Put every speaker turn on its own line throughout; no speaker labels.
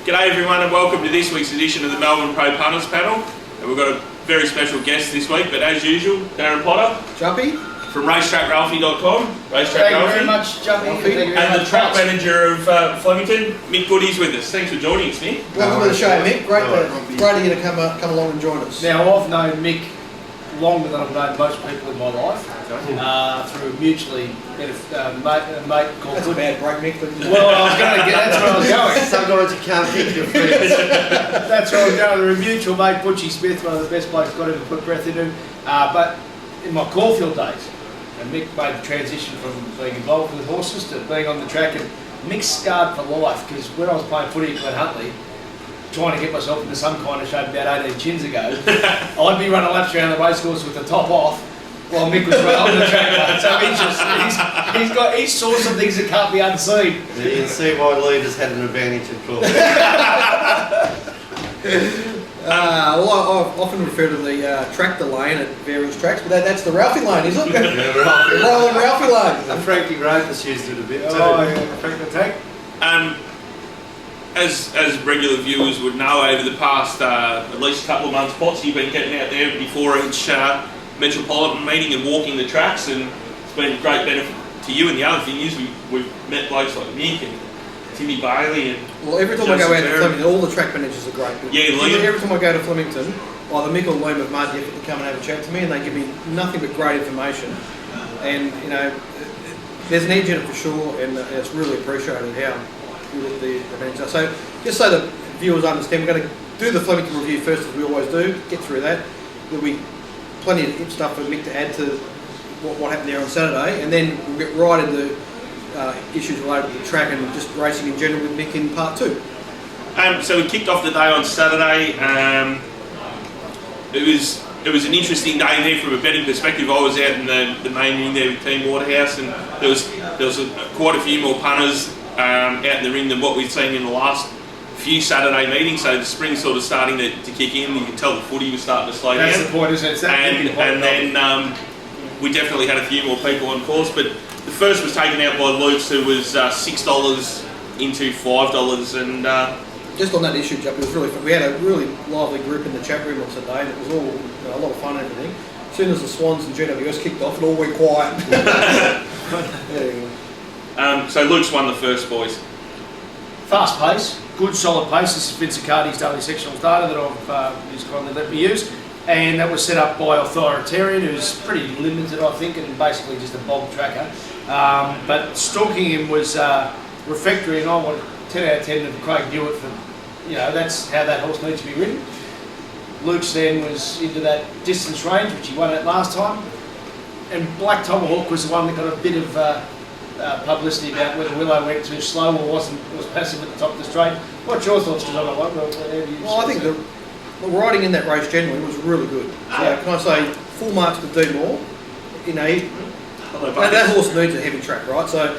G'day everyone and welcome to this week's edition of the Melbourne Pro Punters panel. And we've got a very special guest this week, but as usual, Darren Potter.
Jumpy.
From RacetrackRalphie.com.
Thank you very much, Jumpy.
And the track manager of Flemington, Mick Goody's with us. Thanks for joining us, Mick.
Welcome to the show, Mick. Great to get to come along and join us.
Now, I've known Mick longer than I've known most people in my life, through a mutually mate called...
That's a bad break, Mick.
Well, I was going to get, that's where I was going.
Sometimes you can't pick your friends.
That's where I was going. Through a mutual mate, Butchie Smith, one of the best blokes got him to put breath into him. But in my Caulfield days, and Mick made the transition from being involved with horses to being on the track, and Mick's scarred for life, because when I was playing footy at Glen Huntly, trying to get myself into some kind of shape about 18 chins ago, I'd be running laps around the racecourse with the top off while Mick was running on the track. So he saw some things that can't be unseen.
You can see why leaders had an advantage in Caulfield.
Well, I often refer to the tractor lane at various tracks, but that's the Ralphie lane, isn't it?
Yeah, Ralphie.
Rolling Ralphie lane.
And Frankie Roper's used it a bit too.
Oh, yeah, Frank the Tank.
As regular viewers would know, over the past at least a couple of months, Potts, you've been getting out there before each metropolitan meeting and walking the tracks, and it's been a great benefit to you. And the other thing is we've met blokes like Mick and Timmy Bailey and...
Well, every time I go out to Flemington, all the track managers are great.
Yeah, Liam.
Every time I go to Flemington, either Mick or Liam have made the effort to come and have a chat to me, and they give me nothing but great information. And, you know, there's an edge in it for sure, and it's really appreciated how good the manager. So, just so the viewers understand, we're going to do the Flemington review first, as we always do, get through that. There'll be plenty of stuff for Mick to add to what happened there on Saturday, and then we'll get right into issues related to the track and just racing in general with Mick in part two.
So we kicked off the day on Saturday. It was an interesting day there from a betting perspective. I was out in the main ring there with Team Waterhouse, and there was quite a few more punters out in the ring than what we'd seen in the last few Saturday meetings. So the spring's sort of starting to kick in. You can tell the footy was starting to slow down.
That's the point, isn't it?
And then we definitely had a few more people on course, but the first was taken out by Luke's, who was $6 into $5, and
just on that issue, Jupp, it was really fun. We had a really lively group in the chat room on Saturday, and it was all a lot of fun and everything. As soon as the Swans and GWS kicked off, it all went quiet.
So Luke's won the first, boys.
Fast pace, good solid pace. This is Vince Accardi's daily sectionals data that he's kindly let me use, and that was set up by Authoritarian, who's pretty limited, I think, and basically just a bog tracker. But stalking him was refectory, and I wanted 10 out of 10 of Craig Dewitt for, that's how that horse needs to be ridden. Luke's then was into that distance range, which he won at last time, and Black Tomahawk was the one that got a bit of publicity about whether Willow went too slow or was passive at the top of the straight. What's your thoughts on that one?
Well, I think the riding in that race generally was really good. So can I say full marks to do more? That horse needs a heavy track, right? So,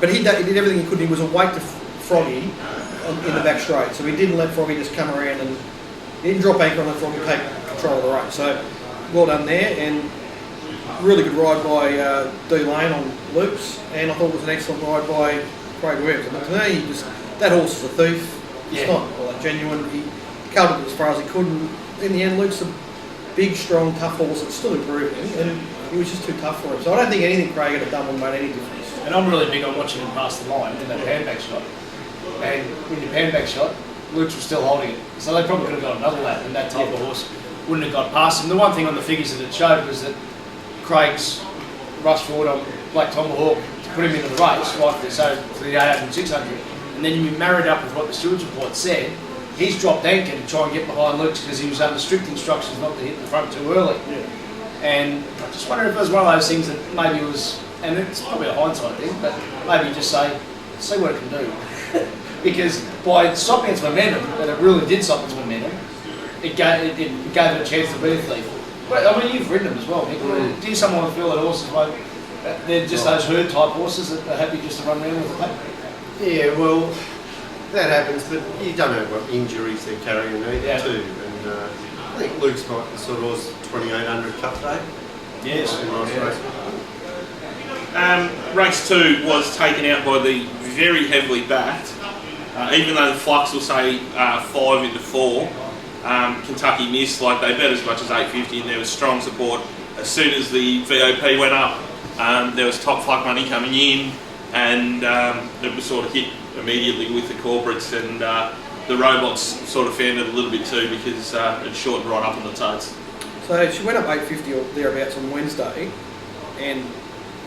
but he did everything he could. He was awake to Froggy in the back straight, so he didn't let Froggy just come around, and he didn't drop anchor on the Froggy and take control of the race. So well done there, and really good ride by D Lane on Luke's, and I thought it was an excellent ride by Craig Williams. And to me, that horse is a thief. It's not all that genuine. He covered it as far as he could, and in the end, Luke's a big, strong, tough horse that's still improving, and he was just too tough for him. So I don't think anything Craig had done would have made any difference.
And I'm really big on watching him pass the line in that handback shot. And when your handback shot, Luke's was still holding it. So they probably could have got another lap, and that type of horse wouldn't have got past him. The one thing on the figures that it showed was that Craig's rushed forward on Black Tomahawk to put him into the race, right? So for the 800 and 600. And then you married up with what the stewards report said, he's dropped anchor to try and get behind Luke's because he was under strict instructions not to hit the front too early. Yeah. And I just wonder if it was one of those things that maybe was, and it's probably a hindsight thing, but maybe just see what it can do. Because by stopping its momentum, and it really did stop its momentum, it gave it a chance to be a thief. Well, I mean, you've ridden them as well, Nick. Do you sometimes feel that horses won't, they're just those herd type horses that are happy just to run around with the pack?
Yeah, well, that happens, but you don't know what injuries they're carrying either too. And I think Luke's might sort of was 2800 cup day.
Yes.
Race 2 was taken out by the very heavily backed Even though the flux will say 5 into 4, Kentucky missed. Like they bet as much as 850, and there was strong support. As soon as the VOP went up, there was top fluck money coming in, and it was sort of hit immediately with the corporates, and the robots sort of fanned it a little bit too because it shortened right up on the totes.
So she went up 850 or thereabouts on Wednesday, and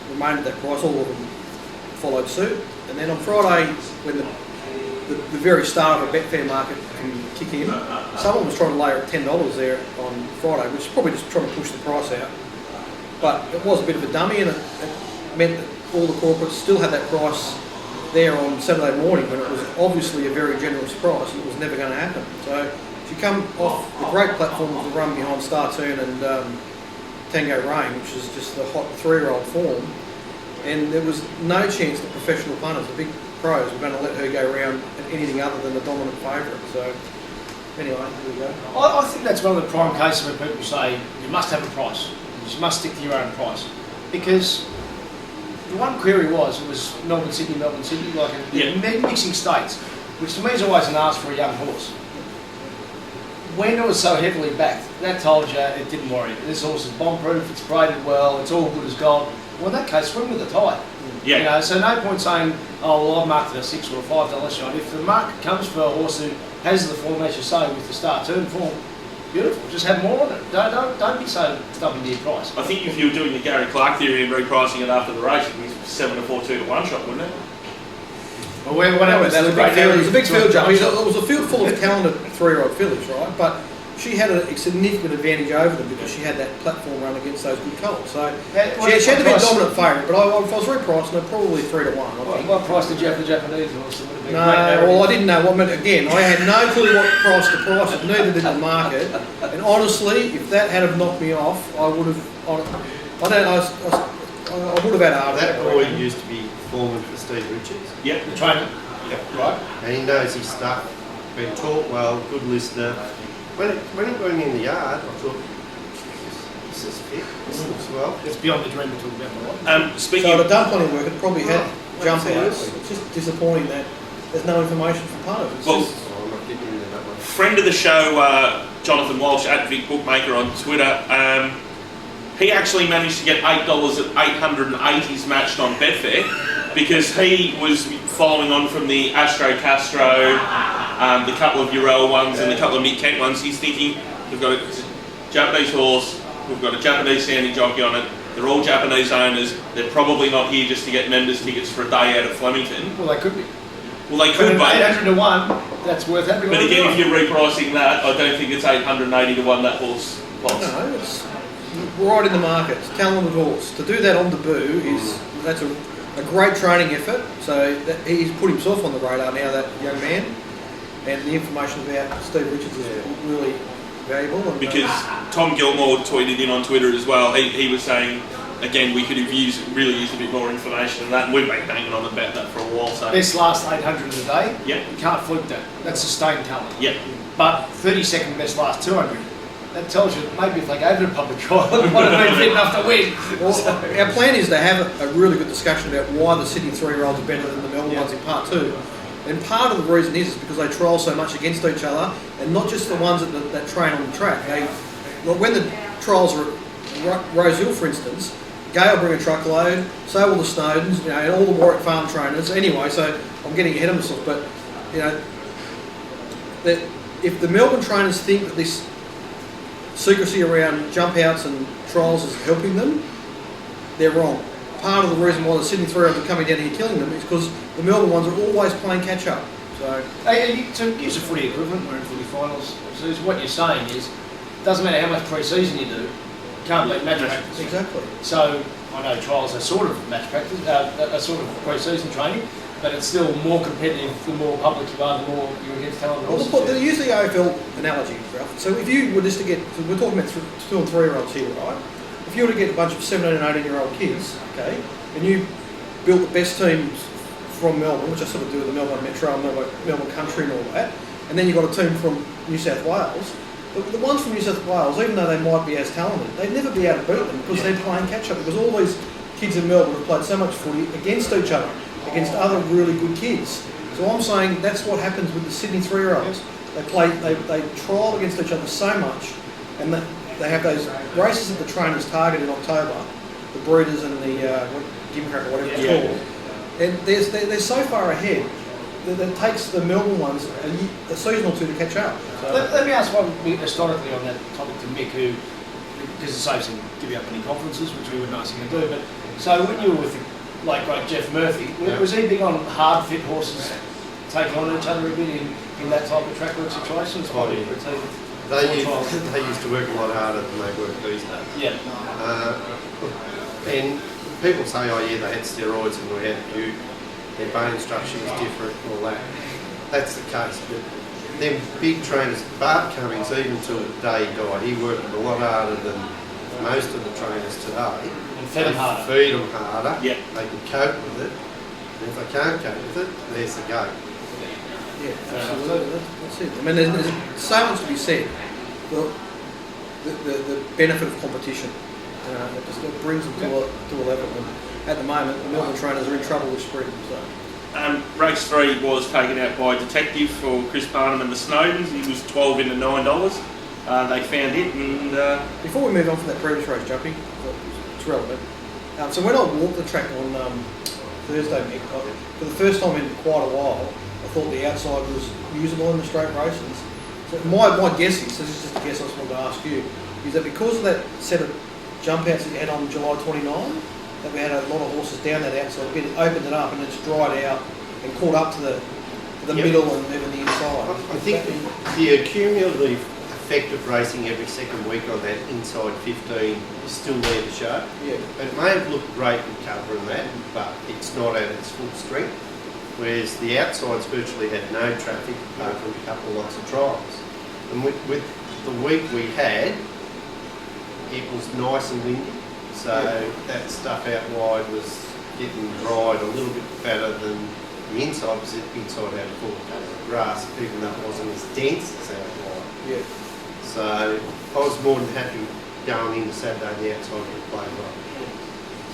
remained at that price. All of them followed suit, and then on Friday, when the very start of a Betfair market can kick in, someone was trying to layer at $10 there on Friday, which is probably just trying to push the price out. But it was a bit of a dummy, and it meant that all the corporates still had that price there on Saturday morning when it was obviously a very generous price and it was never going to happen. So she come off the great platform of the run behind Star Turn and Tango Rain, which is just the hot 3-year-old form, and there was no chance the professional punters, the big pros, were going to let her go around at anything other than the dominant favourite. So anyway, here we go.
I think that's one of the prime cases where people say you must have a price. You must stick to your own price, because the one query was it was Melbourne, Sydney, like mixing states, which to me is always an ask for a young horse. When it was so heavily backed, that told you it didn't worry. This horse is bomb-proof, it's graded well, it's all good as gold. Well, in that case, swim with the tide.
Yeah.
You know, so no point saying, oh, well, I've marked it a $6 or a $5 shot. If the market comes for a horse who has the form, as you say, with the start turn form, beautiful. Just have more on it. Don't be so stubborn to your price.
I think if you were doing the Gary Clark theory and repricing it after the race, it'd be 7 to 4, 2 to 1 shot, wouldn't it?
Well, whatever.
That was a big field jump. It was a field full of talented 3-year-old fillies, right? But she had a significant advantage over them because she had that platform run against those good colts. So she had to be a dominant favourite, but if I was repricing her, probably 3 to 1. I think.
What price did you have the Japanese horse?
No, well, I didn't know what. Again, I had no clue what price to price it. Neither did the market. And honestly, if that had have knocked me off, I would have. I would have had a
That boy used to be foreman for Steve Richards.
Yep.
The trainer.
Yep.
Right.
And he knows his stuff. Been taught well, good listener. When it went in the yard, I thought, this is fit. This looks well.
It's beyond the dream to talk about.
Speaking
So
of
the done plenty of work. It probably had jump
absolutely.
outs. It's just disappointing that there's no information from punters.
Well,
I'm not getting into that one.
friend of the show, Jonathan Walsh at Vic Bookmaker on Twitter, he actually managed to get $8 at 880s matched on Betfair because he was following on from the Astro Castro, the couple of Urel ones and the couple of Mick Kent ones. He's thinking, we've got a Japanese horse, we've got a Japanese sounding jockey on it, they're all Japanese owners, they're probably not here just to get members tickets for a day out at Flemington.
Well, they could be.
Well, they could be.
800 to 1, that's worth having.
But again, if you're repricing that, I don't think it's 880 to 1 that horse costs.
No, it's right in the market. It's a talented horse. To do that on debut that's a great training effort. So he's put himself on the radar now, that young man, and the information about Steve Richards is really valuable. And,
because Tom Gilmore tweeted in on Twitter as well. He was saying, again, we could have really used a bit more information than that, and we've been banging on about that for a while. So
Best last 800 a day.
Yep.
You can't fluke that. That's sustained talent.
Yep.
But 32nd best last 200. That tells you maybe if they gave it a public trial, it might have been fit enough to win.
Well, our plan is to have a really good discussion about why the Sydney 3-year-olds are better than the Melbourne ones in part 2. And part of the reason is because they trial so much against each other, and not just the ones that train on the track. When the trials are at Rose Hill, for instance, Gay will bring a truckload, so will the Snowdens, and all the Warwick Farm trainers. Anyway, so I'm getting ahead of myself, but that if the Melbourne trainers think that this secrecy around jump outs and trials is helping them, they're wrong. Part of the reason why the Sydney 3-year-olds are coming down here killing them is because the Melbourne ones are always playing catch up. So
to use a footy equivalent, we're in footy finals. So what you're saying is, it doesn't matter how much pre-season you do, you can't beat match practice.
exactly.
So I know trials are sort of match practice, a sort of pre-season training, but it's still more competitive. The more public you are, the more you're against talented horses.
Well, they use the AFL analogy, Ralph. So if you were just to get, so we're talking about 2 and 3-year-olds here, right? If you were to get a bunch of 17 and 18-year-old kids, okay, and you built the best teams from Melbourne, which I sort of do with the Melbourne Metro and Melbourne Country and all that, and then you've got a team from New South Wales, the ones from New South Wales, even though they might be as talented, they'd never be able to beat them because they're playing catch-up, because all these kids in Melbourne have played so much footy against each other, against other really good kids. So I'm saying that's what happens with the Sydney 3-year-olds. They trial against each other so much, and they have those races that the trainers target in October, the breeders and the gimcrack or whatever it's called. And they're so far ahead that it takes the Melbourne ones a season or two to catch up. So
Let me ask one historically on that topic to Mick, who, because it saves him giving up any conferences, which we wouldn't ask him to do, but so when you were with like Jeff Murphy, was he big on hard fit horses taking on each other a bit in that type of track work situation? It's probably
They used to work a lot harder than they work these days.
Yeah.
And people say, oh yeah, they had steroids and we had Butte, their bone structure was different and all that. That's the case, but them big trainers, Bart Cummings, even till the day he died, he worked a lot harder than most of the trainers today.
And fed them harder.
Feed them harder.
Yeah.
They can cope with it. And if they can't cope with it, there's the go.
yeah, absolutely. That's it. I mean, there's so much to be said. The benefit of competition. It brings them to a level. And at the moment, the Melbourne trainers are in trouble with spread. So.
Race 3 was taken out by a detective for Chris Barnum and the Snowdens. He was 12 into $9. They found it, and
Before we move on from that previous race, jumping, it's relevant. So when I walked the track on Thursday, Mick, for the first time in quite a while, I thought the outside was usable in the straight races. So my guess is, this is just a guess I just wanted to ask you, is that because of that set of jump outs that you had on July 29, that we had a lot of horses down that outside, it opened it up and it's dried out and caught up to the middle and even the inside.
I think the cumulative effect of racing every second week on that inside 15 is still there to show.
Yeah.
It may have looked great in cover and that, but it's not at its full strength. Whereas the outsides virtually had no traffic apart from a couple of lots of trials. And with the week we had, it was nice and windy, so that stuff out wide was getting dried a little bit better than the inside, because the inside had a full cover of grass, even though it wasn't as dense as out wide.
Yeah.
So I was more than happy going into Saturday, the outside would play well.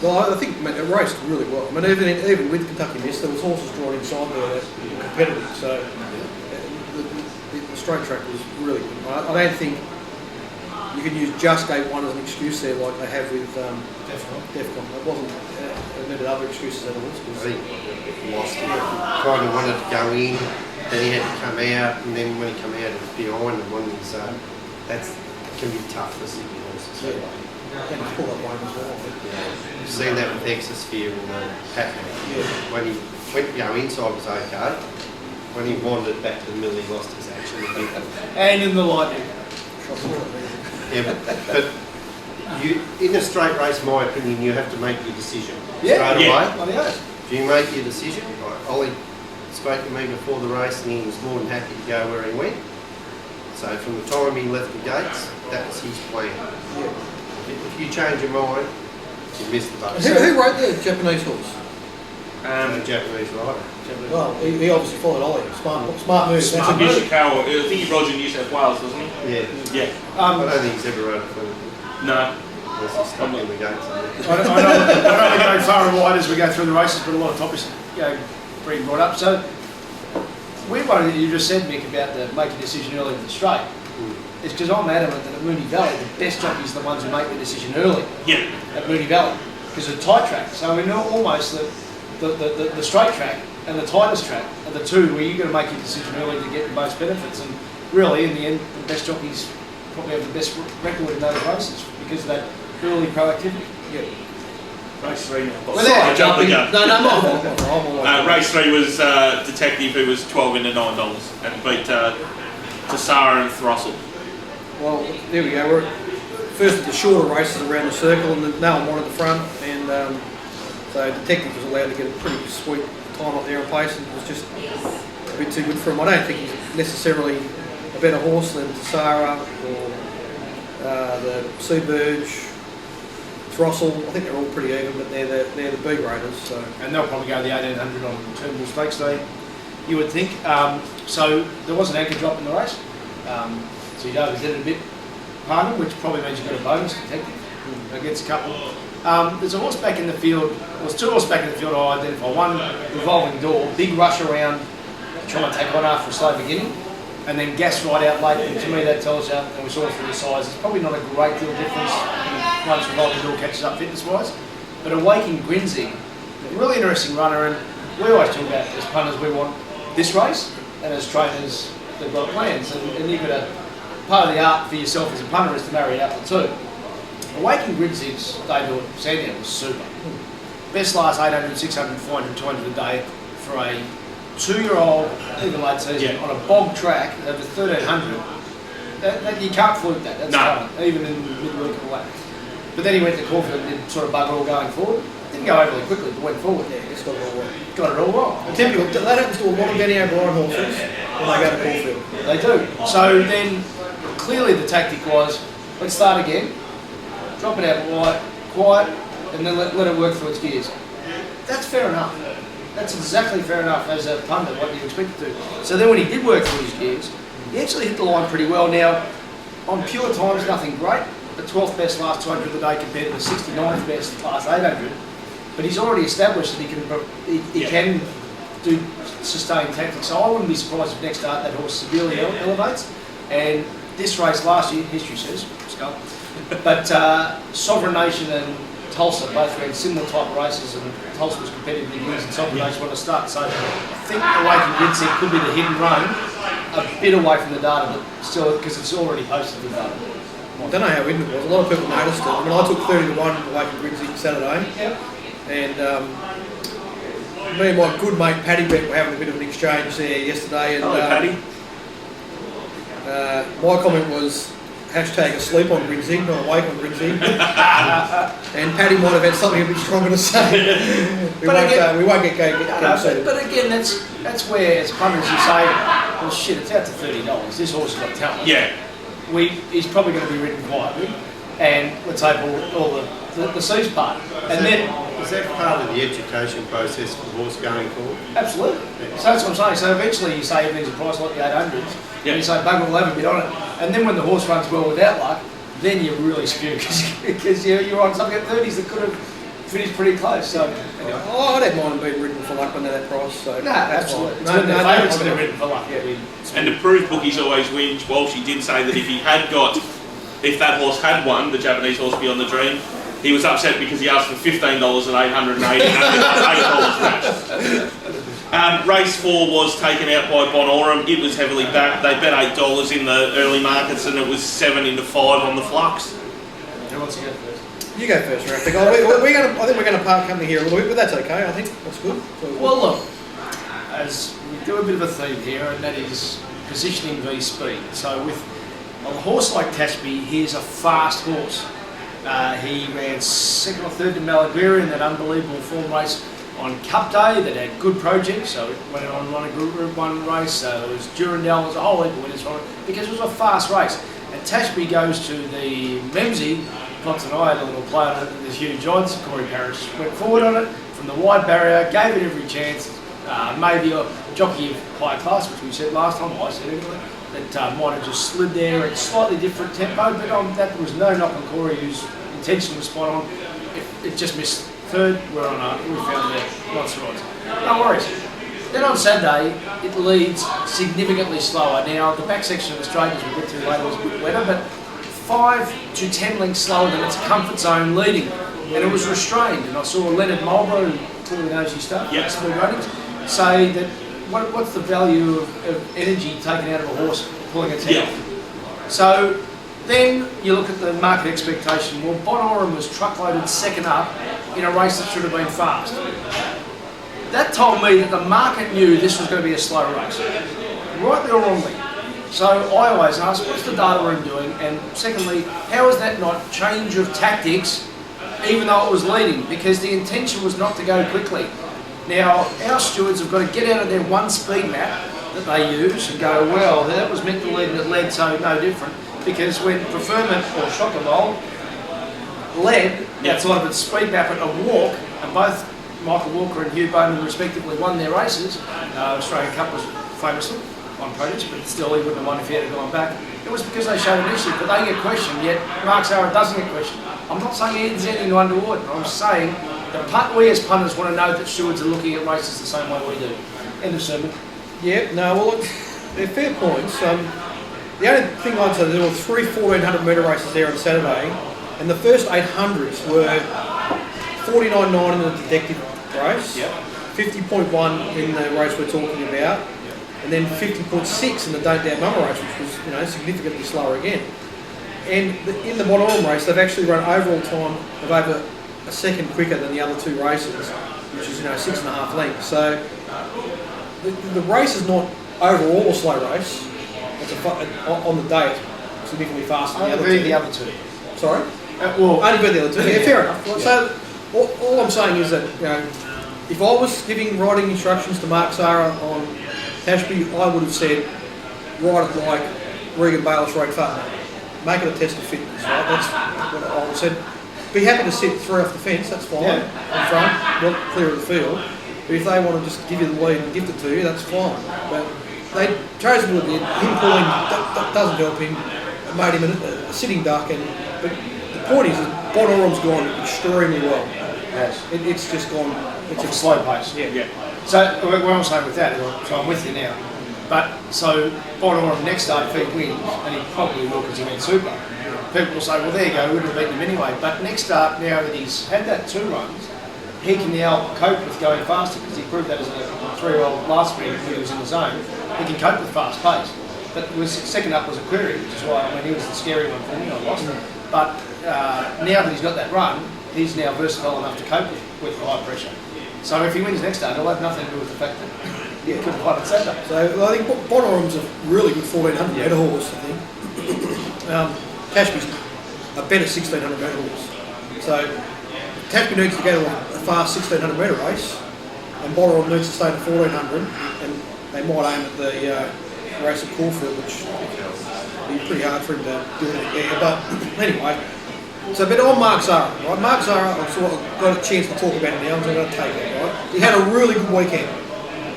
Well, I think it raced really well. I mean, even with Kentucky Miss, there was horses drawn inside there that were competitive. So the straight track was really good. I don't think you can use just Gate 1 as an excuse there, like they have with Defcon. It wasn't. It needed other excuses than it was.
I think he lost it. Kind of wanted to go in, then he had to come out, and then when he came out, it was behind and wanted so that can be tough for Sydney horses.
Yeah. And pull that one as well.
You've seen that with Exosphere and Pac-Man.
Yeah.
When he went to go inside was okay. When he wandered back to the middle, he lost his action a bit.
And in the lightning.
Yeah, but you, in a straight race, my opinion, you have to make your decision straight away. Do you make your decision? Ollie spoke to me before the race and he was more than happy to go where he went. So from the time he left the gates, that was his plan.
Yeah.
If you change your mind, you miss the boat.
Who rode the Japanese horse?
The Japanese rider.
Well, he obviously followed Ollie. Smart move.
Smart
That's
move. I think he rode in New South Wales, doesn't he?
Yeah.
Yeah.
I don't think he's ever rode a Fleming.
No.
Unless he's stuck in the gates.
I know we go far and wide as we go through the races, but a lot of topics being brought up. So, weird one that you just said, Mick, about the make a decision early in the straight. It's because I'm adamant that at Moonee Valley, the best jockeys are the ones who make the decision early.
Yeah.
At Moonee Valley, because it's a tight track. So we know almost the straight track and the tightest track are the two where you've got to make your decision early to get the most benefits. And really, in the end, the best jockeys probably have the best record in those races because of that early proactivity.
Yeah.
Race 3 now.
Well,
Jump again.
No,
Race 3 was Detective, who was 12 into $9 and beat Tassara and Throssell.
Well, there we go. We're first at the shorter races around the circle, and no one wanted the front, and so Detective was allowed to get a pretty sweet time up there on pace, and it was just a bit too good for him. I don't think he's necessarily a better horse than Tassara or the Seaburge, Throssell. I think they're all pretty even, but they're the B graders. So.
And they'll probably go the 1800 on Turnbull Stakes Day, you would think. So there was an anchor drop in the race. So you overdid it a bit, pardon, which probably means you got a bonus Detective against a couple. There's a horse back in the field, there's two horses back in the field I identify. One, Revolving Door, big rush around try and take on after a slow beginning, and then gas right out late. And to me, that tells you, and we saw it through the size, it's probably not a great deal of difference once Revolting Door catches up fitness-wise. But Awaken Grinzing, a really interesting runner, and we always talk about as punters, we want this race, and as trainers, they've got plans, and you've got a part of the art for yourself as a punter is to marry it up the two. Awaken Grinzing's debut at Sandown was super. Best last 800, 600, 400, 200 a day for a 2-year-old, even late season, on a bog track over 1300. That you can't fluke that. That's talent, even in midweek and all that. But then he went to Caulfield and did sort of bugger all going forward. Didn't go overly quickly, but went forward.
Yeah, just got it all wrong.
Got it all wrong.
Typical. That happens to a lot of Benny O'Brien horses when they go to Caulfield.
They do. So then, clearly the tactic was, let's start again, drop it out wide, quiet, and then let it work through its gears. That's fair enough. That's exactly fair enough as a punter, what you expect to do. So then when he did work through his gears, he actually hit the line pretty well. Now, on pure times, nothing great. The 12th best last 200 a day compared to the 69th best last 800. But he's already established that he can do sustained tactics. So I wouldn't be surprised if next start that horse severely elevates. And this race last year, history says, Skull, but Sovereign Nation and Tulsa both ran similar type of races, and Tulsa was competitive in years and Sovereign Nation wanted to start. So I think Awaken Grinzing could be the hidden run, a bit away from the data, but still, because it's already posted the data.
I don't know how hidden it was. A lot of people noticed it. I mean, I took 30 to 1 Awaken Grinzing Saturday.
Yep.
And me and my good mate Paddy Beck were having a bit of an exchange there yesterday. And,
Hello, Paddy.
My comment was #asleep on Grinzing, not awake on Grinzing. And Paddy might have had something a bit stronger to say. we won't get upset.
But again, that's where as punters you say, well shit, it's out to $30. This horse has got talent.
Yeah.
He's probably going to be ridden quietly, and let's hope all the C's part. And then
is that part of the education process for the horse going forward?
Absolutely. So that's what I'm saying. So eventually you say everything's a price like the 800s, and you say bugger will have a bit on it. And then when the horse runs well without luck, then you really spew because you're on something at 30s that could have finished pretty close. So anyway.
Oh, I don't mind being ridden for luck under that price. So
no, absolutely.
No,
the favourites have been ridden for luck. Yeah.
And the proof bookies always win. Walshy did say that if that horse had won, the Japanese horse Beyond the Dream, he was upset because he asked for $15 at $880 match. Race 4 was taken out by Bonorum. It was heavily backed. They bet $8 in the early markets, and it was 7 into 5 on the flux.
Who wants to go first?
You go first, Rafik. I think we're going to part company here a little bit, but that's okay. I think that's good.
Well, look, as we do a bit of a theme here, and that is positioning v speed. So with a horse like Tashby, he's a fast horse. He ran second or third to Malaguera in that unbelievable form race on Cup Day that had good projects, so it went on to run a Group 1 race. There was Durandal, was a whole heap of winners from it because it was a fast race. And Tashby goes to the Memsey. Potts and I had a little play on it, there's huge odds. Corey Parrish went forward on it from the wide barrier, gave it every chance. Maybe a jockey of high class, which we said last time, I said anyway, that might have just slid there at slightly different tempo, but that was no knock on Corey, whose intention was spot on. It just missed third, we found there, lots of odds. No worries. Then on Saturday, it leads significantly slower. Now, the back section of the straight, as we'll get to later, was a bit wetter, but 5 to 10 lengths slower than its comfort zone leading. And it was restrained. And I saw Leonard Marlborough, who clearly knows his stuff, speed ratings, say that what's the value of energy taken out of a horse pulling its head off? So then you look at the market expectation. Well, Bonorum was truckloaded second up in a race that should have been fast. That told me that the market knew this was going to be a slow race, rightly or wrongly. So I always ask, what's the data room doing? And secondly, how is that not change of tactics, even though it was leading? Because the intention was not to go quickly. Now, our stewards have got to get out of their one speed map that they use and go, well, that was meant to lead and it led, so no different. Because when Preferment or Shockabol led outside of its speed map at a walk, and both Michael Walker and Hugh Bowman respectively won their races, Australian Cup was famously on podiums, but still he wouldn't have won if he had gone back. It was because they showed initiative, but they get questioned, yet Mark Zara doesn't get questioned. I'm not saying there's anything untoward, I'm saying that we as punters want to know that stewards are looking at races the same way we do. End of sermon.
Yeah, no, well, they're fair points. The only thing I'd say, there were 3 1400 metre races there on Saturday, and the first 800s were 49.9 in the detective race, 50.1 in the race we're talking about, and then 50.6 in the Don't Doubt Mama race, which was, you know, significantly slower again. And in the Bonhomme race, they've actually run overall time of over a second quicker than the other 2 races, which is, you know, 6.5 lengths. So the race is not overall a slow race. It's on the day, it's significantly faster than
the other two.
Sorry?
Well,
only beat the other 2. Yeah, fair enough.
Yeah.
So all I'm saying is that, you know, if I was giving riding instructions to Mark Zara on Tashby, I would have said, ride it like Regan Bayless rode Futton. Make it a test of fitness, right? That's what I would have said. Be happy to sit 3 off the fence, that's fine, in front, not clear of the field. But if they want to just give you the lead and gift it to you, that's fine. But they chose a little bit. Him pulling doesn't help him. It made him a sitting duck. But the point is Bonhomme gone extremely well.
Yes.
It's just gone. It's
a slow pace.
Yeah.
So what I'm saying with that, so I'm with you now. But so Bonhomme next start, if he wins, and he probably will because he went super. People will say, well, there you go, we would have beaten him anyway. But next start, now that he's had that 2 runs, he can now cope with going faster because he proved that as a 3-year-old last spring when he was in the zone. He can cope with fast pace. But second up was a query, which is why, I mean, he was the scary one for me, I lost. But now that he's got that run, he's now versatile enough to cope with high pressure. So if he wins next start, he'll have nothing to do with the fact that he could have won at Saturday.
So I think Bonhomme's a really good 1400 metre horse, I think. Tashby's a better 1600 metre horse. So Tashby needs to go to a fast 1600 metre race, and Bonhomme needs to stay to 1400, and they might aim at the race at Caulfield, which would be pretty hard for him to do it there. But anyway, so but on Mark Zara, right? Mark Zara, I've sort of got a chance to talk about it now, so I'm going to take it, right? He had a really good weekend.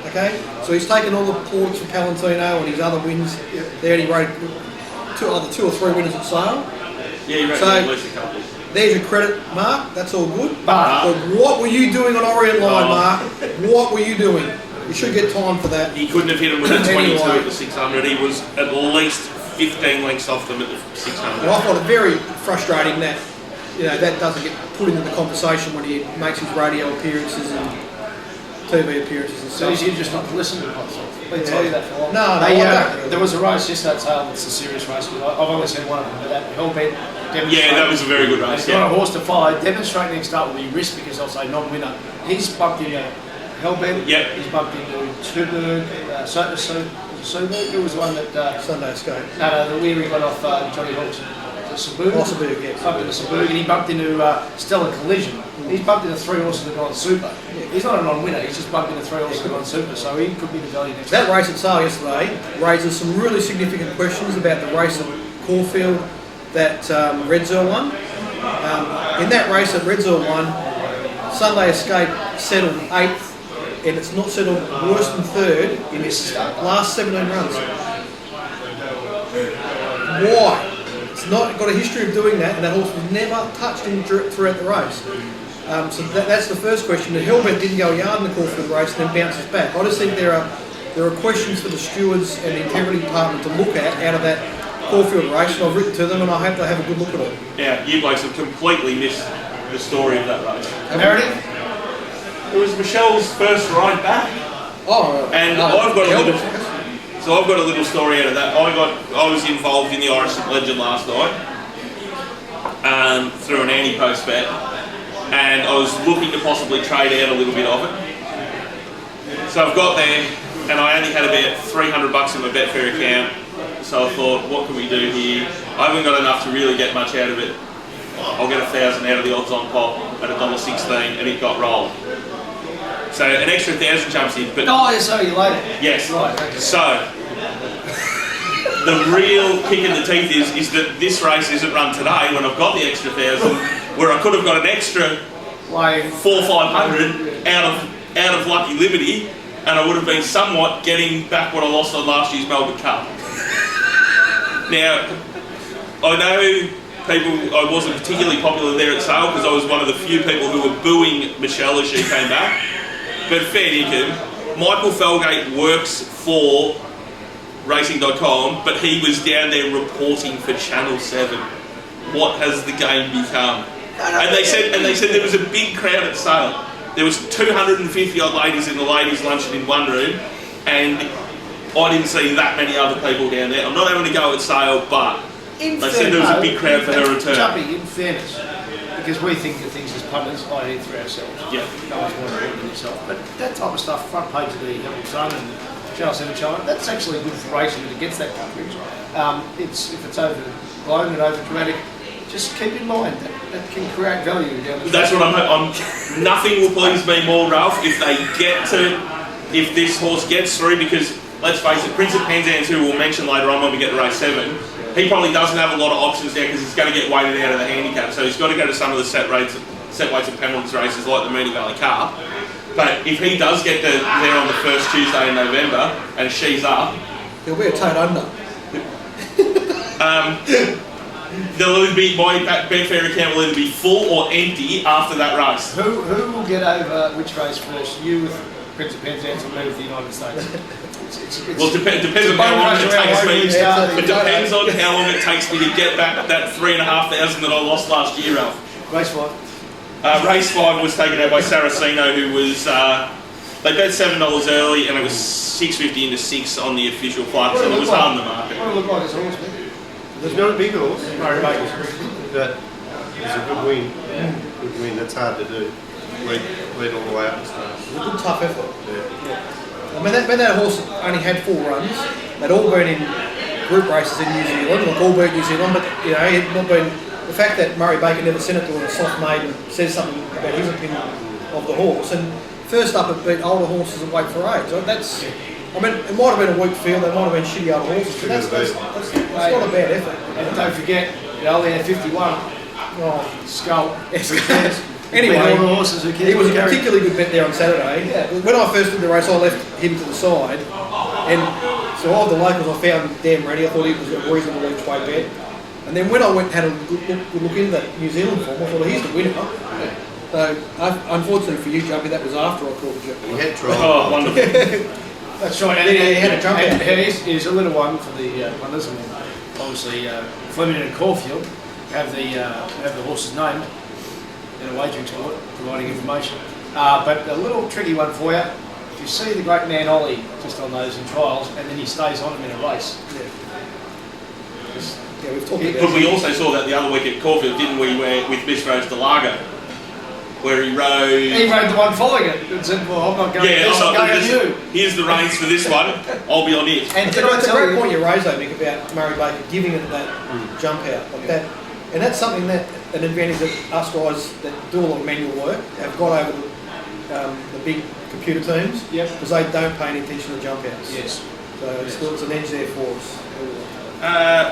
Okay, so he's taken all the plaudits for Palantino and his other wins there, and he rode 2 or 3 winners at Sale.
Yeah, he rode at least a couple.
There's your credit, Mark. That's all good.
But
what were you doing on Orient Line, Mark? What were you doing? You should get time for that.
He couldn't have hit him with a 22 at the 600. He was at least 15 lengths off them at the 600.
And I find it very frustrating that, you know, that doesn't get put into the conversation when he makes his radio appearances and TV appearances and
so
stuff.
you're just not listening to myself. They tell you that for long.
No,
there was a race yesterday at Sale that's a serious race. I've only seen one of them, but that Hellbent demonstrating.
Yeah, that was a very good race.
He's got a horse to follow. Demonstrating next start will be risk because they'll say non-winner. He's bumped into Hellbent.
Yep.
He's bumped into Tuberg. Suberg. Who was the one that
Sunday Escape.
No, the weary got off Johnny Hawk's. Saburg.
Saburg, yeah.
Bumped into Saburg, and he bumped into Stellar Collision. He's bumped into 3 horses that have gone super.
Yeah.
He's not a non-winner. He's just bumped into 3 horses that have gone super. So he could be the value next.
That race at Sale yesterday raises some really significant questions about the race at Caulfield that Red Zor won. In that race that Red Zor won, Sunday Escape settled 8th, and it's not settled worse than 3rd in its last 17 runs. Why? It's not got a history of doing that, and that horse was never touched throughout the race. So that's the first question. The Hellbent didn't go a yard in the Caulfield race and then bounces back. I just think there are questions for the stewards and the integrity department to look at out of that Caulfield race, and I've written to them, and I hope they have a good look at it.
Yeah, you blokes have completely missed the story of that race.
Meredith?
It was Michelle's first ride back.
Oh,
and I've got a little. So I've got a little story out of that. I was involved in the Irish Legend last night through an anti-post bet, and I was looking to possibly trade out a little bit of it. So I've got there, and I only had about $300 in my Betfair account. So I thought, what can we do here? I haven't got enough to really get much out of it. I'll get 1,000 out of the odds on pop at $1.16, and it got rolled. So an extra 1,000 jumps in. But
so you later.
Yes.
Right. Okay.
So the real kick in the teeth is that this race isn't run today when I've got the extra 1,000, where I could have got an extra 400-500 out of Lucky Liberty, and I would have been somewhat getting back what I lost on last year's Melbourne Cup. Now, I know I wasn't particularly popular there at Sale because I was one of the few people who were booing Michelle as she came back. But fair dinkum, Michael Felgate works for Racing.com, but he was down there reporting for Channel 7. What has the game become? And they said there was a big crowd at sale. There was 250 odd ladies in the ladies' luncheon in one room, and I didn't see that many other people down there. I'm not having to go at sale, but they said there was a big crowd for her return.
Jumpy, in fairness, because we think of things as punters, i.e. through ourselves.
Yeah.
No one's more important than yourself. But that type of stuff, front page of the Herald Sun and Channel 7 China, that's actually good for racing that gets that coverage. If it's overblown and over dramatic, just keep in mind that can create value down the track.
That's what I'm nothing will please me more, Ralph, if this horse gets through, because let's face it, Prince of Penzance, who we'll mention later on when we get to race 7, he probably doesn't have a lot of options there because he's going to get weighted out of the handicap, so he's got to go to some of the set weights and penalties races like the Moonee Valley Cup. But if he does get there on the first Tuesday in November and she's up,
He'll be a tote under.
there'll either be, my Betfair account will either be full or empty after that race.
Who will get over which race first? You with Prince of Penzance or me with the United States?
Well, it depends on how long it takes me. It depends on how long it takes me to get back that 3,500 that I lost last year, Ralph.
Race 5.
Race 5 was taken out by Saraceno, who was they bet $7 early, and it was $6.50 into 6 on the official flight, so it was hard in the market.
What do it look like as a horse, man?
There's not a big horse.
Murray Baker's.
But it's a good win. Good win. That's hard to do. Lead all the way up the start.
It was a good tough effort.
Yeah.
I mean, that horse only had 4 runs. They'd all been in group races in New Zealand, like all beat New Zealand, but he had not been. The fact that Murray Baker never sent it to him, a soft maiden, says something about his opinion of the horse. And first up, it beat older horses and weight for age. That's, I mean, it might have been a weak field, they might have been shitty older horses, but that's not a bad effort.
And don't forget, it only had 51.
Oh,
Skull.
anyway,
all the horses
he was a particularly good bet there on Saturday.
Yeah.
When I first did the race, I left him to the side, and so of the locals I found damn ready. I thought he was a reasonable each way bet. And then when I went and had a good look into that New Zealand form, I thought, he's the winner. So, unfortunately for you, Jumpy, that was after I called the
He had tried.
Oh, wonderful.
That's right.
And he had a jump out.
Here's a little one for the punters. And obviously, Fleming and Caulfield have the horses named in a wagering sport, providing information. But a little tricky one for you. If you see the great man Ollie just on those in trials, and then he stays on him in a race.
Yeah, we've talked about
But we also saw that the other week at Caulfield, didn't we, with Miss Rose Delago, where he rode...
He rode the one following it and said, well, I'm not going to this, I'm going to you.
Here's the reins for this one, I'll be on it.
And
It's
did
a
I tell
great
you,
point you raised, though, Mick, about Murray Baker giving it that jump out like that, and that's something that an advantage that us guys that do a lot of manual work have got over the big computer teams, because they don't pay any attention to jump outs.
Yes.
So it's an edge there for us.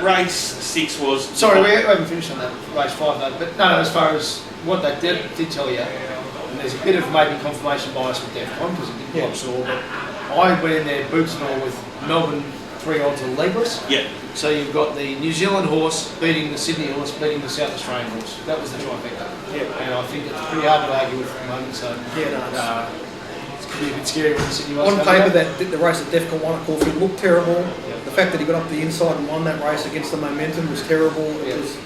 Race 6 was...
Sorry, we haven't finished on that race 5 though, but no, as far as what they did tell you, and there's a bit of maybe confirmation bias with DEFCON because it didn't quite sore, but I went in there boots and all with Melbourne 3 odds on Libras.
Yeah.
So you've got the New Zealand horse beating the Sydney horse, beating the South Australian horse. That was the trifecta. Yeah. And I think it's pretty hard to argue with at the moment, so it's going to be a bit scary when the Sydney one's
On paper, the race at DEFCON 1 at Caulfield looked terrible. The fact that he got up the inside and won that race against the momentum was terrible. It was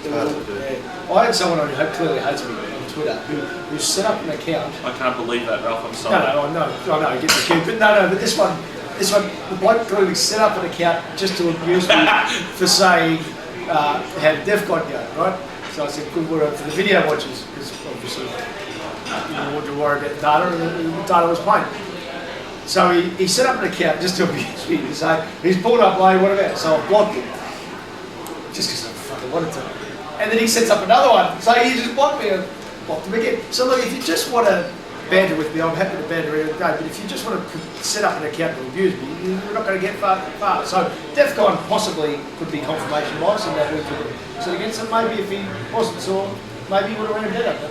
I had someone who clearly hates me on Twitter who set up an account.
I can't believe that, Ralph, I'm sorry.
No, I know, get the cue. But but this one, the bloke clearly set up an account just to abuse me for saying how DEFCON go, right? So I said, good word for the video watchers, because obviously you don't want to worry about data, and the data was plain. So he set up an account just to abuse me to say, he's pulled up late, what about it? So I blocked him. Just because I fucking wanted to. And then he sets up another one, so he just blocked me and blocked him again. So look, if you just want to banter with me, I'm happy to banter every day, but if you just want to set up an account to abuse me, you're not going to get far. So DEFCON possibly could be confirmation bias in that we took him. So against him, maybe if he wasn't sore, maybe he would have ran better. But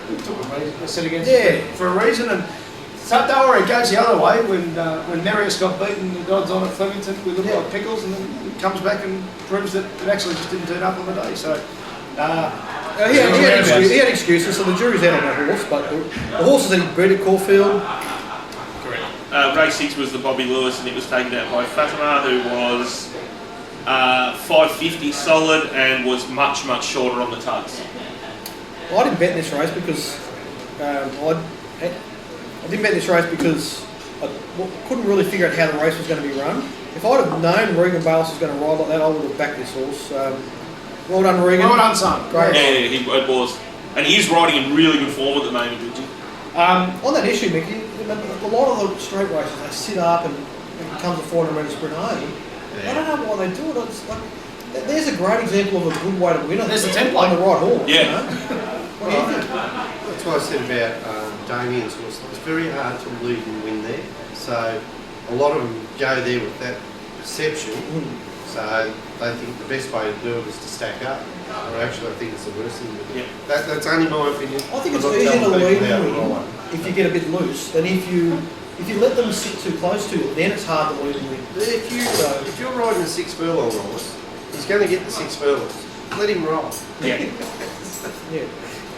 we took him, set against him for a reason. And so don't worry, it goes the other way. When Nereus got beaten, the odds on at Flemington, we looked like pickles, and then he comes back and proves that it actually just didn't turn up on the day. So
he had excuses, so the jury's out on that horse, but the horses that he beat at Caulfield,
Race 6 was the Bobby Lewis, and it was taken out by Fatima, who was 550 solid and was much shorter on the tugs.
I didn't bet this race because I didn't bet this race because I couldn't really figure out how the race was going to be run. If I'd have known Regan Bayless was going to ride like that, I would have backed this horse. Well done, Regan.
Well done, son.
Great.
Yeah, it was. And he is riding in really good form at the moment, Richie.
On that issue, Mickey, a lot of the straight races, they sit up and it becomes a 400 metre sprint home. I don't know why they do it. It's like, there's a great example of a good way to win it.
There's the template.
On the right horse.
Yeah.
You know? What do you think?
That's what I said about Damien's horse. It's very hard to lead and win there. So a lot of them go there with that perception. So they think the best way to do it is to stack up. Or actually, I think it's the worst thing to do.
Yeah.
That's only my opinion.
I think it's
I'm not
easier to
telling
lead
people
and
how to
win
ride.
if you get a bit loose than if you let them sit too close to it. Then it's hard to lead and win.
If you're riding a 6 furlong horse, he's going to get the 6 furlongs. Let him ride.
Yeah.
Yeah.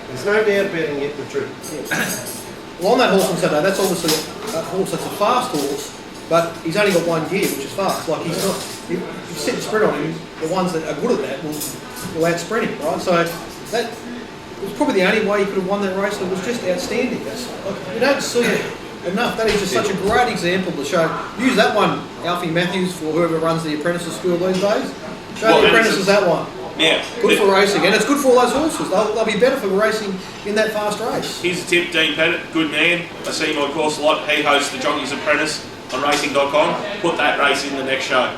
There's no doubt about him getting the truth.
Well, on that horse on Saturday, that's obviously a horse that's a fast horse, but he's only got one gear, which is fast. Like he's not. If you set the sprint on him, the ones that are good at that will out-sprint him, right? So that was probably the only way you could have won that race. That was just outstanding. You don't see it enough. That is just such a great example to show. Use that one, Alfie Matthews, for whoever runs the apprentices school these days. Show the apprentices that one.
Yeah.
Good for racing, and it's good for all those horses. They'll be better for racing in that fast race.
Here's a tip, Dean Pettit, good man. I see him on course a lot. He hosts the Jockey's Apprentice on racing.com. Put that race in the next show.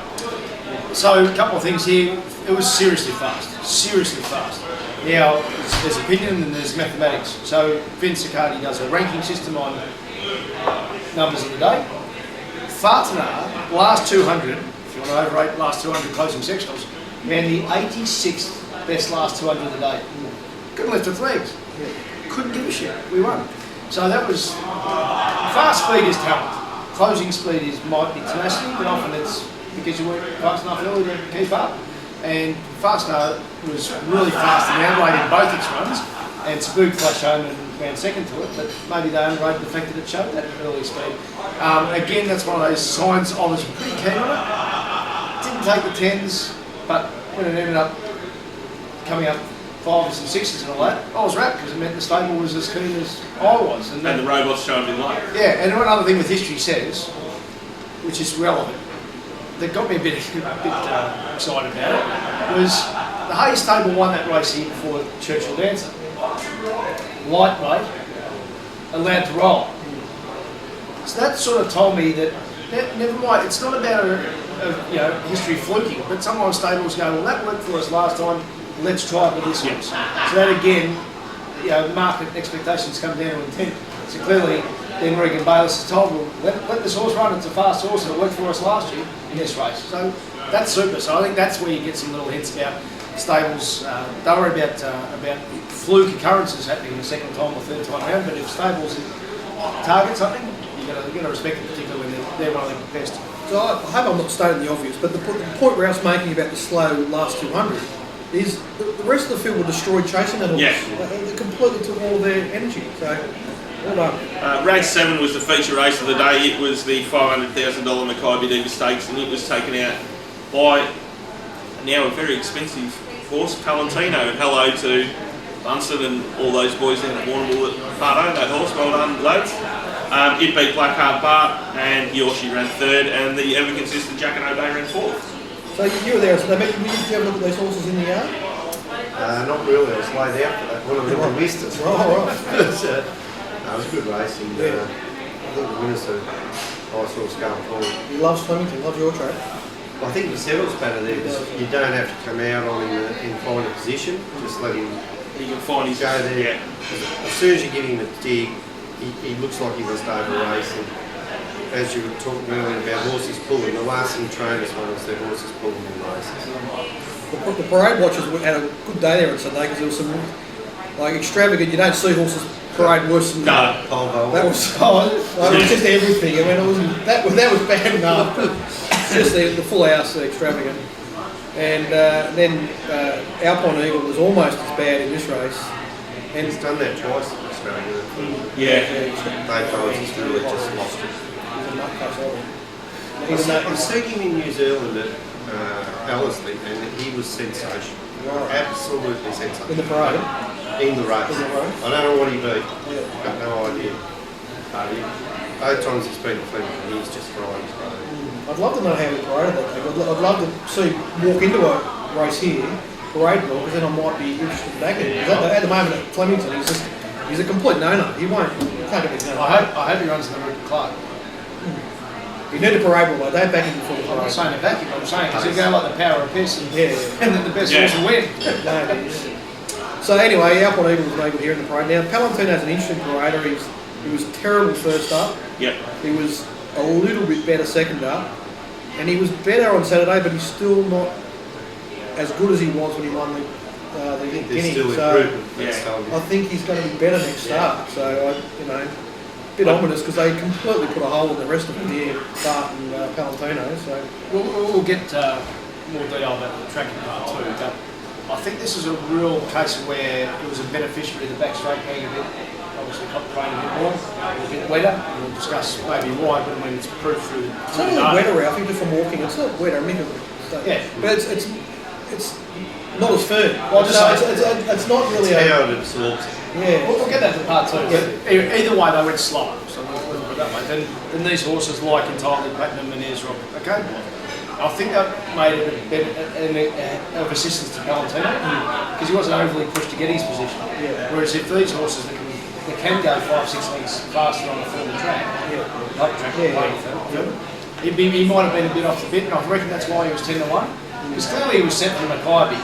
So, a couple of things here. It was seriously fast. Seriously fast. Now, there's opinion and there's mathematics. So, Vince Siccardi does a ranking system on numbers of the day. Fartanar, last 200, if you want to overrate last 200 closing sectionals, ran the 86th best last 200 a day. Couldn't lift its legs. Couldn't give a shit. We won. So that was... Fast speed is talent. Closing speed might be tenacity, but often it's because you weren't fast enough early to keep up. And Fartanar was really fast and outrated both its runs, and Spook flashed home and ran second to it, but maybe they underrated the fact that it showed that early speed. Again, that's one of those signs I was pretty keen on it. Didn't take the 10s, but when it ended up coming up 5s and 6s and all that, I was wrapped because it meant the stable was as keen as I was.
And the robots showed him light.
Yeah, and another thing with history says, which is relevant, that got me a bit excited about it, was the Hayes stable won that race here before Churchill Dancer. Lightweight, allowed to roll. So that sort of told me that, never mind, it's not about a history fluking, but sometimes stables go, well, that worked for us last time, let's try it with this horse. So that again, market expectations come down to intent. So clearly, then Regan Bayless is told, well, let this horse run, it's a fast horse, and it worked for us last year in this race. So that's super. So I think that's where you get some little hints about stables. Don't worry about fluke occurrences happening the second time or third time around, but if stables target something, you've got to respect it, particularly when they're one of the best.
So I hope I'm not stating the obvious, but the point Ralph's making about the slow last 200 is the rest of the field were destroyed chasing that horse.
Yeah.
They completely took all of their energy. So, well done.
Race 7 was the feature race of the day. It was the $500,000 Mackay Diva Stakes, and it was taken out by now a very expensive horse, Palantino. And hello to Bunsen and all those boys down at Warrnambool that part owned that horse. Well done, lads. It beat Blackheart Bart, and he or she ran third, and the ever consistent Jack and O'Bay ran fourth.
So you were there, so did you have a look at those horses in the yard?
Not really, I was laid out for that one. I never missed it.
Right.
It was a good racing. I think the winner's a nice horse going forward.
He loves Flemington, loves your track.
I think the settle's better there because you don't have to come out on him in final position. Just let him
He can find his
go there.
Yeah.
As soon as you give him a dig, he looks like he wants to over race. And as you were talking earlier about horses pulling, the last thing trainers want is their horses pulling in races.
The parade watchers had a good day there on Sunday because there was some extravagant. You don't see horses parade worse than
No.
Polvo.
that was. It was just everything. I mean, it wasn't that was bad enough. Just the full house extravagant, and then Alpine Eagle was almost as bad in this race. And
He's done that twice in Australia.
Yeah.
Both times he's really just lost it.
a nutcase, I think.
I was seeing him in New Zealand at Ellerslie, and he was sensational.
Right.
Absolutely sensational.
In the parade.
In the race.
In the race.
I don't know what he beat.
Yeah.
Got no idea. Both times he's been Fleming, he's just riding his road.
I'd love to know how he paraded that thing. I'd love to see walk into a race here, parade well, because then I might be interested in backing him. At the moment at Flemington, he's a complete no-no. He can't get his name.
I hope he runs the route to Clark.
You need a parade well, though. Don't back him before the
I'm not
parade.
saying to back him, I'm saying because he'll go like the power of piss and,
Yeah.
and then the best horse will win.
No, it is. So anyway, Alpine Eagle was no good here in the parade. Now, Palantino's an interesting parader. He was terrible first up.
Yep.
He was a little bit better second up. And he was better on Saturday, but he's still not as good as he was when he won the
There's
Guinea.
still
So
improvement.
yeah.
I think he's going to be better next start. So, a bit ominous because they completely put a hole in the rest of the year, Bart and Palantino. So
We'll get more detail about the tracking part too, but I think this is a real case of where it was a beneficiary of the back straight being a bit, obviously got the rain a bit more, a bit wetter, and we'll discuss maybe why, but when it's proved through
it's not really wetter out. I think just from walking, it's not wetter.
Yeah.
But it's not as firm.
Well,
it's not really
It's
a.
how it absorbs it.
Yeah.
We'll get that to part two.
Yeah.
But either way, they went slow, so let's put it that way. Then these horses, like entirely Platinum and Ezra, okay? I think that made it a bit of assistance to Palantino because he wasn't overly pushed to get his position.
Yeah.
Whereas if these horses that can go 5-6 lengths faster on a firmer track, not the track, he might have been a bit off the bit, and I reckon that's why he was 10-1. Because clearly he was sent from Mackay,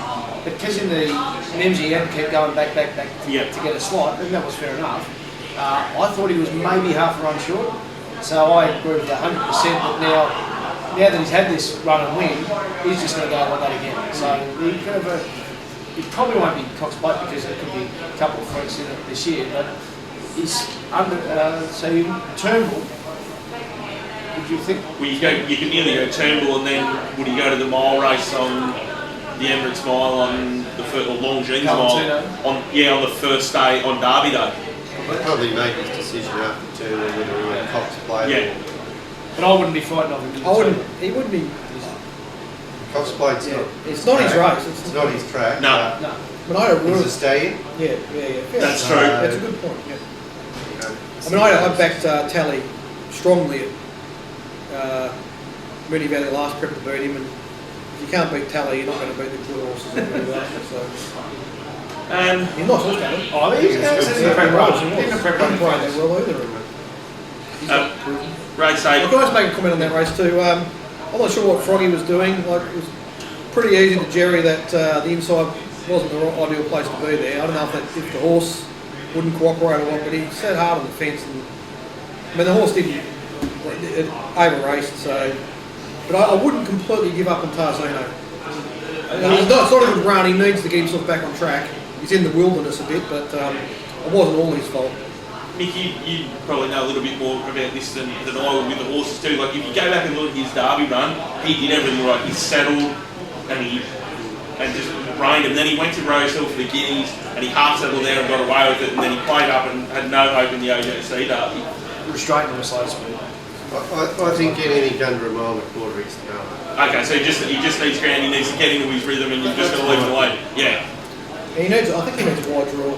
but because in the NMG he had to keep going back to get a slot, and that was fair enough. I thought he was maybe half a run short, so I agree with 100% that now that he's had this run and win, he's just going to go like that again. So he probably won't be Cox Plate because there could be a couple of freaks in it this year, but he's under, so Turnbull, would you think?
Well, you can either go Turnbull and then would he go to the mile race on the Emirates Mile on the first, or Longines Mile on the first day on Derby Day?
He'll probably make his decision after Turnbull whether he went Cox Plate
Yeah.
or
But I wouldn't be fighting off him.
He wouldn't be.
Cox Plate's not.
It's not his race.
It's not his track.
No.
No.
But I had a
He's a stay-in.
Yeah.
That's true.
That's a good point. Yeah. I mean, I backed Tally strongly at Mooney Valley last prep to beat him, and if you can't beat Tally, you're not going to beat the good horses. So he's not horse talent.
Oh, he's in the prep run. In the prep run.
They well either.
Race
I
8.
can always make a comment on that race too. I'm not sure what Froggy was doing. Like, it was pretty easy to Jerry that the inside wasn't the ideal place to be there. I don't know if the horse wouldn't cooperate or what, but he sat hard on the fence. And I mean, the horse didn't over-raced, so. But I wouldn't completely give up on Tarzino. It's not a good run. He needs to get himself back on track. He's in the wilderness a bit, but it wasn't all his fault.
Mick, you probably know a little bit more about this than I would with the horses too. Like, if you go back and look at his Derby run, he did everything right. He settled and just reined him. Then he went to Rose Hill for the Guineas and he half settled there and got away with it. And then he played up and had no hope in the OJC Derby.
Restraint on the slow speed.
I think anything under a mile and a quarter is to go.
Okay, so he just needs ground. He needs to get into his rhythm, and you've just got to leave him alone. Yeah.
I think he needs a wide draw.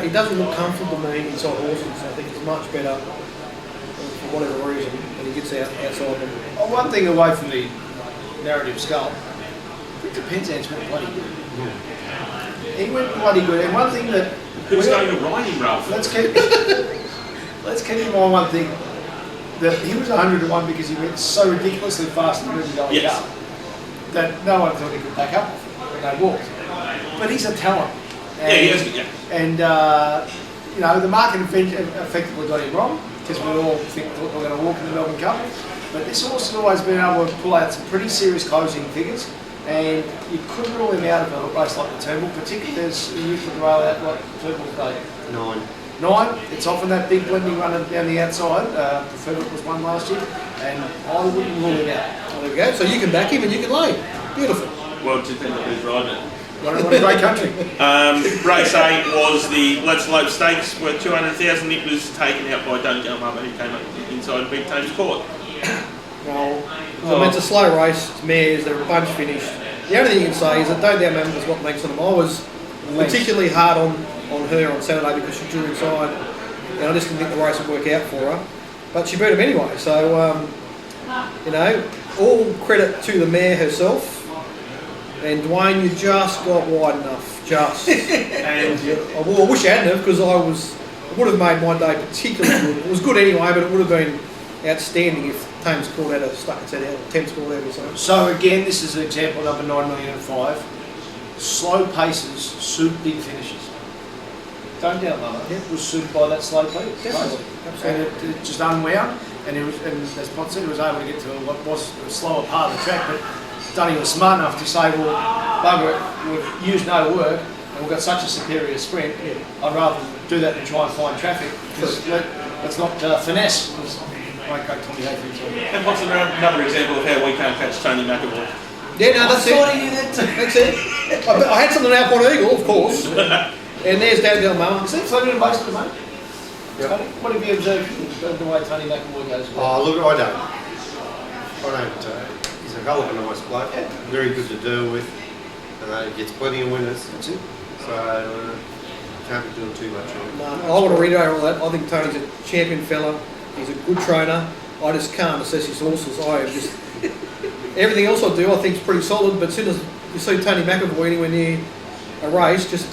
He doesn't look comfortable to me inside horses. I think he's much better for whatever reason when he gets outside them.
Oh, one thing away from the narrative skull, I think the Penzance went bloody good. He went bloody good. And one thing that
Who's going to ride him, Ralph?
let's keep in mind one thing, that he was 100-1 because he went so ridiculously fast and really going
Yes.
up that no one thought he could back up when they walked. But he's a talent. And,
Yeah, he is. Yeah.
And the market effectively got him wrong because we all think we're going to walk in the Melbourne Cup. But this horse has always been able to pull out some pretty serious closing figures, and you couldn't rule him out of a race like the Turnbull, particularly as you put the rail out like Turnbull played. 9. It's often that big blending runner down the outside. Preferred it was one last year, and I wouldn't rule him out.
Well, there we go. So you can back him and you can lay. Beautiful.
Well, to think of who's riding it.
What a great country.
Race 8 was the Let's Lope Stakes, worth 200,000. It was taken out by Don't Go Mama, who came up inside inside Big Tame's court.
No. So I mean, it's a slow race. It's mares. They're a bunch finished. The only thing you can say is that Don't Doubt Mammoth has got legs on them. I was particularly hard on her on Saturday because she drew inside, and I just didn't think the race would work out for her. But she beat him anyway. So you know, all credit to the mare herself. And Dwayne, you just got wide enough, just. And I wish I hadn't have, because it would have made my day particularly good. It was good anyway, but it would have been outstanding if Thames Court had stuck its head out, or Thames Court out or something.
So again, this is an example number 9,000,005. Slow paces suit big finishes. Don't doubt that. Was suited by that slow pace.
Definitely, absolutely.
And it just unwound, and as Pont said, he was able to get to what was a slower part of the track, but Dunny was smart enough to say, well, bugger it, we've used no work, and we've got such a superior sprint, I'd rather do that than try and find traffic, because let's not finesse. I won't go Tommy Hayfield.
And what's another example of how we can't catch Tony McAvoy?
Yeah, no, that's it. That's it. I had something out on Eagle, of course. And there's Don't Doubt Mammoth.
Is that floating in most of the mate? Yep. What have you observed the way Tony McAvoy goes?
Oh, look, I don't. He's a hell of a nice bloke. Yeah. Very good to deal with. He gets plenty of winners. That's it. So can't be doing too much wrong.
No, I want to reiterate all that. I think Tony's a champion fella. He's a good trainer. I just can't assess his horses. I am just everything else I do I think is pretty solid. But as soon as you see Tony McAvoy anywhere near a race, just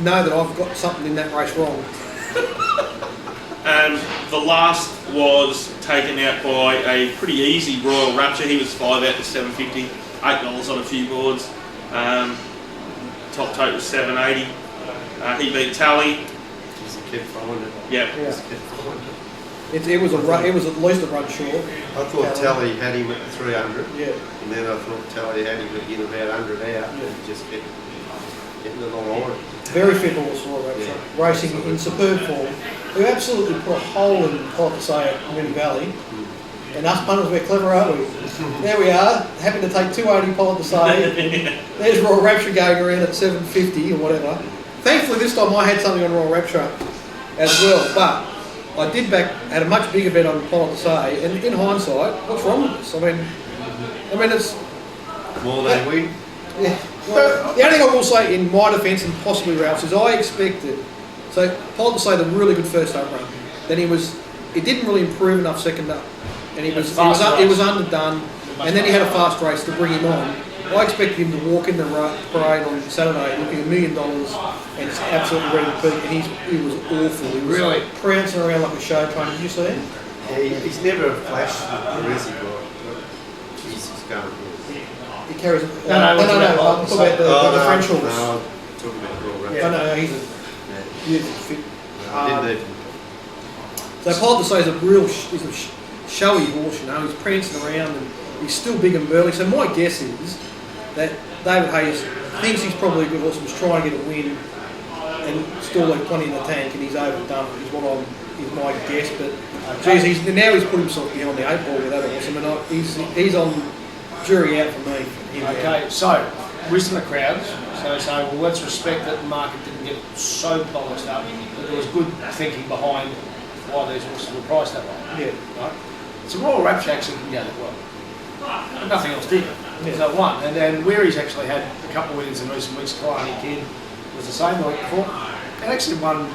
know that I've got something in that race wrong.
The last was taken out by a pretty easy Royal Rapture. He was 5 out to $7.50, $8 on a few boards. Top tote was $7.80. He beat Tally.
Just kept following it.
Yep.
Yeah.
Just kept following it.
It was at least a run short.
I thought Tally had him at 300.
Yeah.
And then I thought Tally had him in about 100 out. And he just kept getting it on line.
Very fit horse, Royal Rapture. Racing in superb form. Who absolutely put a hole in, like to say, at Winnie Valley. And us punters, we're clever, aren't we? There we are, happy to take 280 Pollet to say. There's Royal Rapture going around at 750 or whatever. Thankfully this time I had something on Royal Rapture as well, but I had a much bigger bet on Pollet to say, and in hindsight, what's wrong with this? I mean it's...
More than we.
Yeah. Well, the only thing I will say in my defence and possibly Ralph's is I expected, so Pollet to say the really good first up run, then he didn't really improve enough second up. And he was underdone, and then he had a fast race to bring him on. I expected him to walk in the parade on Saturday looking $1 million and just absolutely ready to peak, and he was awful. He was
really
prancing around like a show train. Did you see him?
Yeah, he's never flashed the resi guy. He's going good.
He carries it.
No,
I'm talking about the French horse.
No, I'm talking about Royal Rapture.
Yeah. No, he's a beautiful fit.
I didn't even.
So Pollet to say he's a showy horse, you know, he's prancing around and he's still big and burly. So my guess is that David Hayes thinks he's probably a good horse and was trying to get a win and still left plenty in the tank, and he's overdone it, is my guess. But geez, now he's put himself behind the 8 ball with that horse. I mean, he's on jury out for me.
Okay, so wisdom of crowds. So well, let's respect that the market didn't get so polished up, but there was good thinking behind why these horses were priced that way.
Yeah.
Right? So Royal Rapture actually didn't go that well. But nothing else did.
Yeah.
So one. And then Weary's actually had a couple of wins in recent weeks. Kalani Kid was the same the week before. And actually won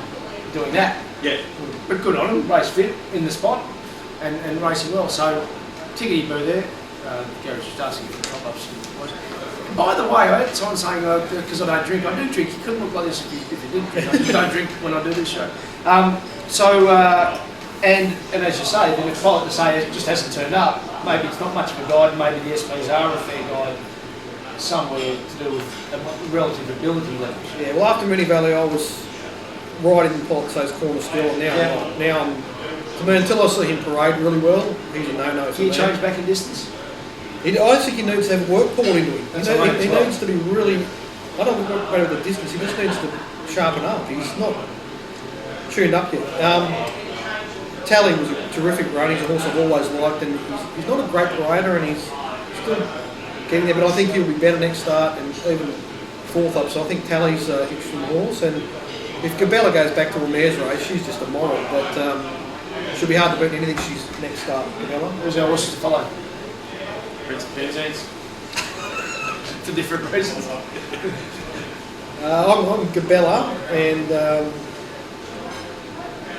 doing that.
Yeah.
But good on him, race fit in the spot and racing well. So tickety boo there. Gary's just asking for top-ups. By the way, I had someone saying, because I don't drink, I do drink. You couldn't look like this if you didn't drink. I just don't drink when I do this show. And as you say, then if Pollet to say it just hasn't turned up, maybe it's not much of a guide, maybe the SPs are a fair guide somewhere to do with relative ability levels.
Yeah, well after Moonee Valley I was riding in Pollet to say's corner still, and now until I see him parade really well, he's a no-no.
Can you change back in distance?
I think he needs to have work poured into him. He needs to be really, I don't think about the distance, he just needs to sharpen up. He's not tuned up yet. Tally was a terrific run. He's a horse I've always liked, and he's not a great rider, and he's still getting there. But I think he'll be better next start, and even fourth up. So I think Tally's an interesting horse. And if Gabella goes back to a mare's race, she's just a model. But She'll be hard to beat in anything she's next start, Cabela.
Who's our horses to follow?
Prince of Penzance.
For different reasons.
I'm Gabella and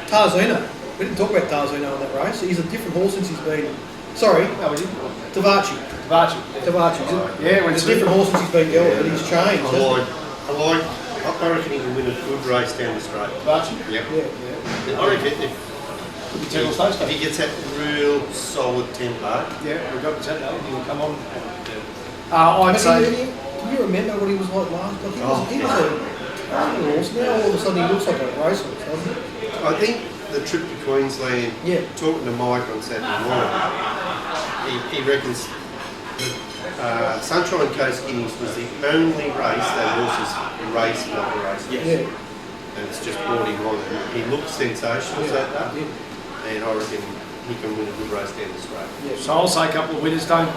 Tarzino. We didn't talk about Tarzino in that race. He's a different horse since he's been. Sorry,
No, we didn't.
Tavachi.
Tavachi.
Tavachi.
Yeah, when
He's a different horse since he's been gelded. He's changed.
I reckon he can win a good race down the straight.
Tavachi.
Yep.
Yeah.
I reckon if
Could be Temple Stakes.
he gets that real solid tempo,
Yeah, we've got Saturday. He will come on. I'd say.
Can you remember what he was like last? Like he was a terrible horse. Now all of a sudden he looks like a racehorse, doesn't he?
I think the trip to Queensland,
Yeah.
talking to Mike on Saturday morning, he reckons that Sunshine Coast Guineas was the only race that horses race in other races.
Yeah.
And it's just brought him on. And he looked sensational Saturday, and I reckon he can win a good race down the straight.
Yeah.
So I'll say a couple of winners. Don't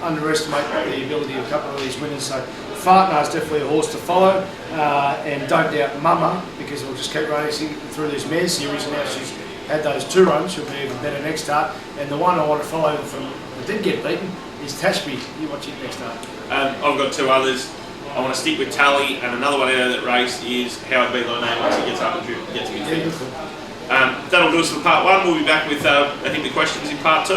underestimate the ability of a couple of these winners. So Fartnar is definitely a horse to follow, and don't doubt Mama, because we'll just keep racing through this mare series. Now she's had those 2 runs, she'll be even better next start. And the one I want to follow from that didn't get beaten is Tashby. You watch it next start.
I've got 2 others. I want to stick with Tally, and another one out of that race is Howard B. Lynane once he gets up and gets a good
Yeah,
thing. That'll do us for part 1. We'll be back with, I think, the questions in part 2.